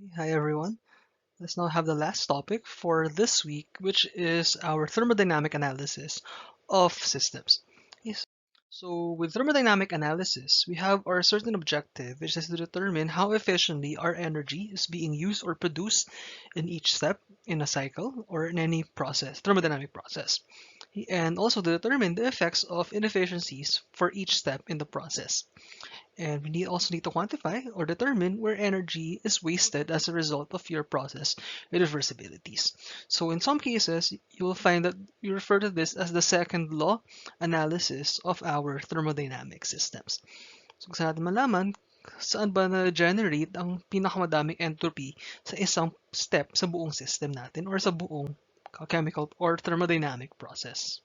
Hi everyone. Let's now have the last topic for this week, which is our thermodynamic analysis of systems. Yes. So with thermodynamic analysis, we have our certain objective, which is to determine how efficiently our energy is being used or produced in each step in a cycle or in any process, thermodynamic process. And also to determine the effects of inefficiencies for each step in the process. And we also need to quantify or determine where energy is wasted as a result of your process irreversibilities. So in some cases, you will find that we refer to this as the second law analysis of our thermodynamic systems. So gusto natin malaman saan ba na-generate ang pinakamadaming entropy sa isang step sa buong system natin or sa buong chemical or thermodynamic process.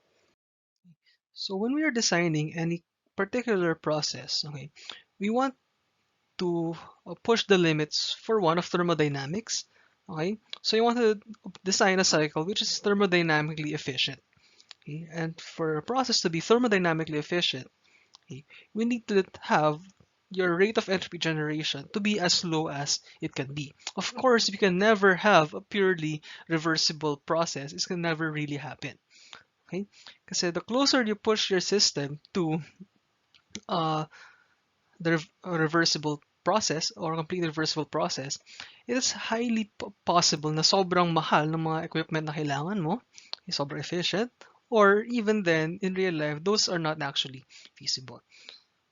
So when we are designing any particular process, okay, we want to push the limits for one of thermodynamics. Okay, so you want to design a cycle which is thermodynamically efficient. Okay, and for a process to be thermodynamically efficient, okay, we need to have your rate of entropy generation to be as low as it can be. Of course, we can never have a purely reversible process. It can never really happen. Okay, because the closer you push your system to uh, the reversible process or completely reversible process, it is highly possible na sobrang mahal ng mga equipment na kailangan mo, sobrang efficient, or even then, in real life, those are not actually feasible.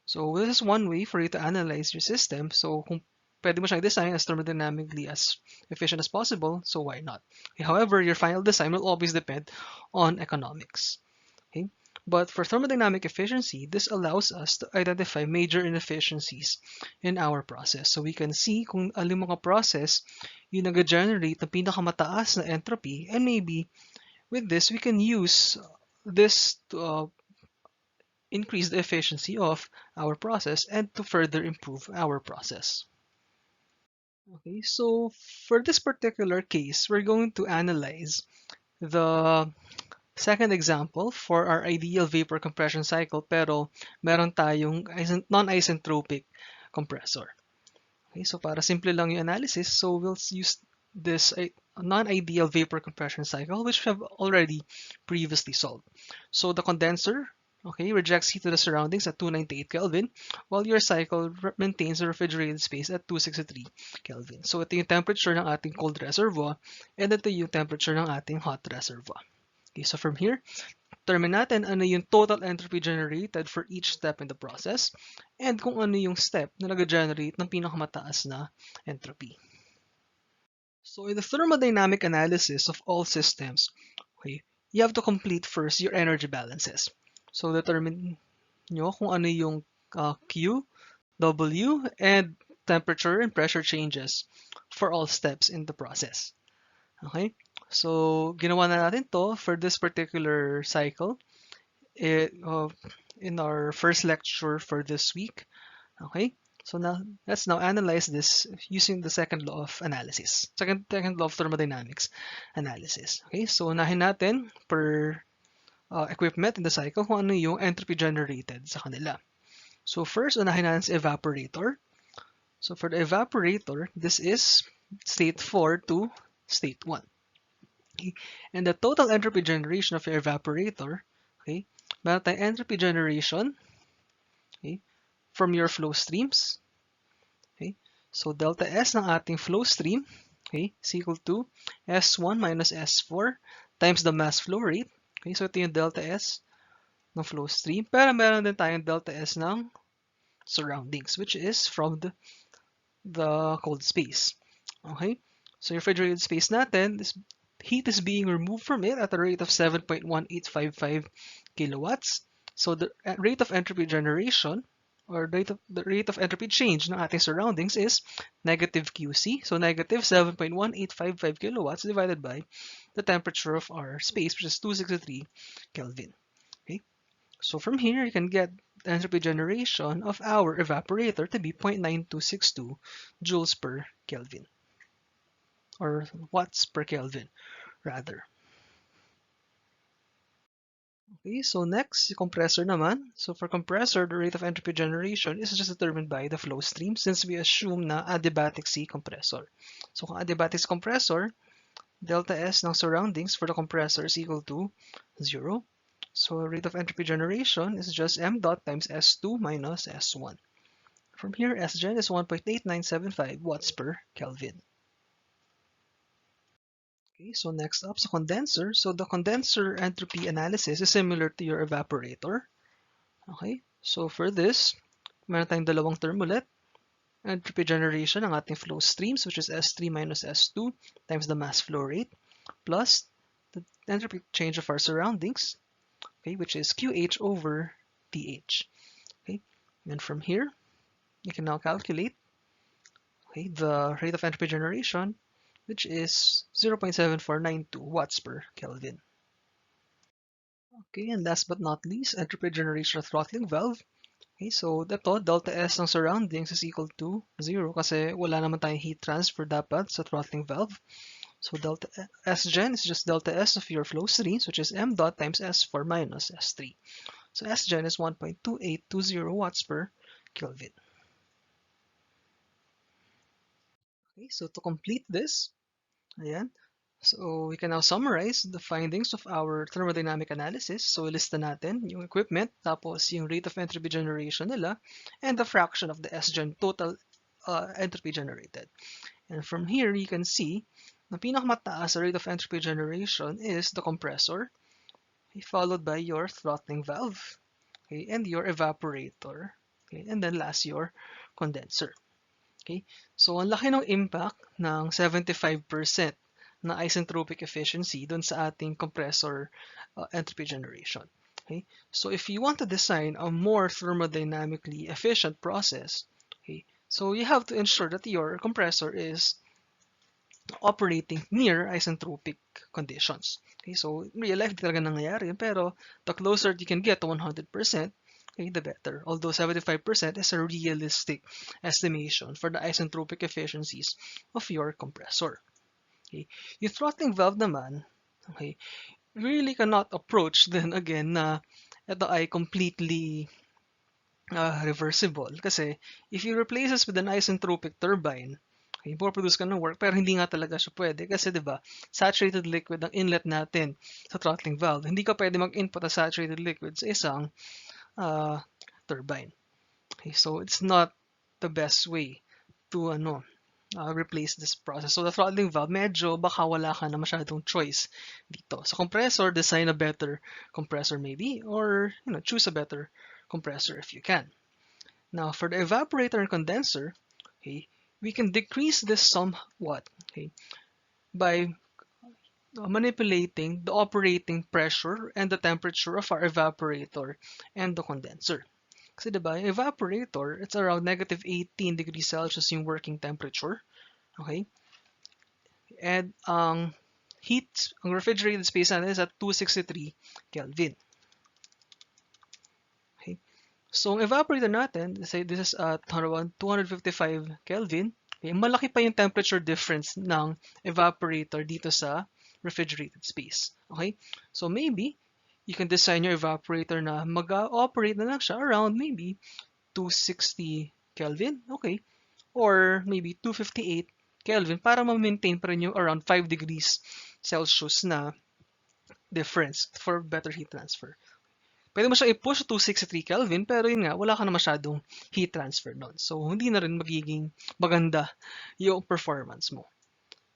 So this is one way for you to analyze your system. So kung pwede mo siyang design as thermodynamically as efficient as possible, so why not? However, your final design will always depend on economics. Okay? But for thermodynamic efficiency, this allows us to identify major inefficiencies in our process. So we can see kung alin mga process yung nag-generate ng pinakamataas na entropy, and maybe with this, we can use this to increase the efficiency of our process and to further improve our process. Okay, so for this particular case, we're going to analyze the second example for our ideal vapor compression cycle, pero meron tayong non-isentropic compressor. Okay, so para simple lang yung analysis, so we'll use this non-ideal vapor compression cycle, which we have already previously solved. So the condenser, okay, rejects heat to the surroundings at 298 Kelvin, while your cycle maintains a refrigerated space at 263 Kelvin. So ito yung temperature ng ating cold reservoir, and ito yung temperature ng ating hot reservoir. Okay, so from here, determine natin ano yung total entropy generated for each step in the process and kung ano yung step na nag-generate ng pinakamataas na entropy. So in the thermodynamic analysis of all systems, okay, you have to complete first your energy balances. So determine nyo kung ano yung Q, W, and temperature and pressure changes for all steps in the process. Okay? So, ginawa na natin to for this particular cycle in our first lecture for this week. Okay? So now, let's now analyze this using the second law of analysis. Second law of thermodynamics analysis. Okay? So, unahin natin per equipment in the cycle kung ano yung entropy generated sa kanila. So, first, unahin natin sa evaporator. So, for the evaporator, this is state 4 to state 1. Okay? And the total entropy generation of your evaporator, okay, meron tayong entropy generation, okay, from your flow streams. Okay? So delta S ng ating flow stream, okay, is equal to S1 minus S4 times the mass flow rate. Okay, so ito yung delta S ng flow stream. Pero meron din tayong delta S ng surroundings, which is from the cold space. Okay? So your refrigerated space natin, this heat is being removed from it at a rate of 7.1855 kilowatts. So the rate of entropy generation or the rate of entropy change ng ating surroundings is negative QC. So negative 7.1855 kilowatts divided by the temperature of our space, which is 263 Kelvin. Okay? So from here, you can get the entropy generation of our evaporator to be 0.9262 joules per Kelvin, or watts per Kelvin, rather. Okay, so next, the compressor naman. So for compressor, the rate of entropy generation is just determined by the flow stream since we assume na adiabatic si compressor. So kung adiabatic si compressor, delta S ng surroundings for the compressor is equal to 0. So rate of entropy generation is just m dot times S2 minus S1. From here, Sgen is 1.8975 watts per Kelvin. Okay, so next up, sa condenser. So the condenser entropy analysis is similar to your evaporator. Okay, so for this, meron tayong dalawang term ulit. Entropy generation ng ating flow streams, which is S3 minus S2 times the mass flow rate, plus the entropy change of our surroundings, okay, which is QH over TH. Okay, and from here, you can now calculate, okay, the rate of entropy generation, which is 0.7492 watts per Kelvin. Okay, and last but not least, entropy generation of throttling valve. Okay, so dito, delta S ng surroundings is equal to 0 kasi wala naman tayong heat transfer dapat sa throttling valve. So delta Sgen is just delta S of your flow streams, which is m dot times S4 minus S3. So Sgen is 1.2820 watts per Kelvin. Okay, so to complete this, ayan, so we can now summarize the findings of our thermodynamic analysis. So lista natin yung equipment, tapos yung rate of entropy generation nila, and the fraction of the Sgen total entropy generated. And from here, you can see na pinakamataas rate of entropy generation is the compressor, okay, followed by your throttling valve, okay, and your evaporator, okay, and then last your condenser. Okay? So, ang laki ng impact ng 75% na isentropic efficiency dun sa ating compressor entropy generation. Okay? So, if you want to design a more thermodynamically efficient process, okay, so you have to ensure that your compressor is operating near isentropic conditions. Okay, so in real life, di talaga nangyayari yun, pero the closer you can get to 100%, okay, the better. Although 75% is a realistic estimation for the isentropic efficiencies of your compressor. Okay, yung throttling valve naman, okay, really cannot approach then again na ito ay completely reversible. Kasi if you replace this with an isentropic turbine, okay, produce ka ng work pero hindi nga talaga siya pwede kasi 'di ba saturated liquid ang inlet natin sa throttling valve. Hindi ka pwede mag-input ng saturated liquid sa isang uh, turbine. Okay, so it's not the best way to replace this process. So the throttling valve, medyo baka wala ka na masyadong choice dito. Sa compressor, design a better compressor maybe, or choose a better compressor if you can. Now for the evaporator and condenser, okay, we can decrease this somewhat, okay, by manipulating the operating pressure and the temperature of our evaporator and the condenser. Kasi diba, yung evaporator, it's around negative 18 degrees Celsius yung working temperature. Okay? And ang refrigerated space natin is at 263 Kelvin. Okay? So, ang evaporator natin, say this is at around 255 Kelvin. Okay? Malaki pa yung temperature difference ng evaporator dito sa refrigerated space. Okay? So, maybe, you can design your evaporator na mag-operate na lang siya around maybe 260 Kelvin. Okay? Or maybe 258 Kelvin para ma-maintain pa rin yung around 5 degrees Celsius na difference for better heat transfer. Pwede mo siya i-push to 263 Kelvin pero yun nga, wala ka na masyadong heat transfer nun. So, hindi na rin magiging maganda yung performance mo.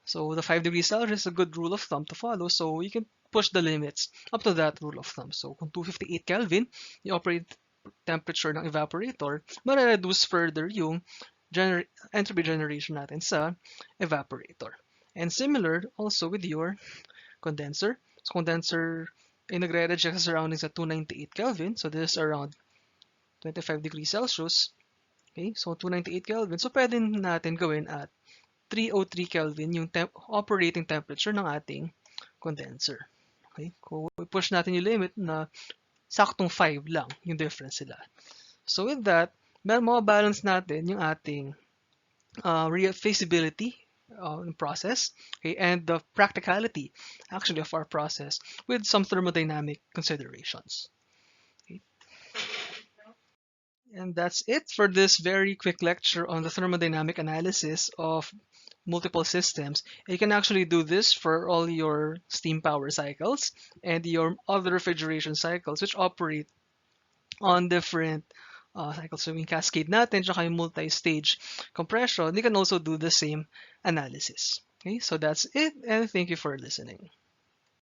So, the 5 degrees Celsius is a good rule of thumb to follow. So, you can push the limits up to that rule of thumb. So, kung 258 Kelvin, yung operating temperature ng evaporator, ma-reduce further yung entropy generation natin sa evaporator. And similar also with your condenser. So, condenser ay nagre-reject sa surroundings at 298 Kelvin. So, this is around 25 degrees Celsius. Okay, so 298 Kelvin. So, pwede natin gawin at 303 Kelvin yung operating temperature ng ating condenser. Okay, kung push natin yung limit na saktong 5 lang yung difference sila. So with that, mabalance natin yung ating feasibility process, okay, and the practicality actually of our process with some thermodynamic considerations. Okay. And that's it for this very quick lecture on the thermodynamic analysis of multiple systems. You can actually do this for all your steam power cycles and your other refrigeration cycles which operate on different cycles. So yung cascade natin, tsaka yung multi-stage compression, you can also do the same analysis. Okay, so that's it, and thank you for listening.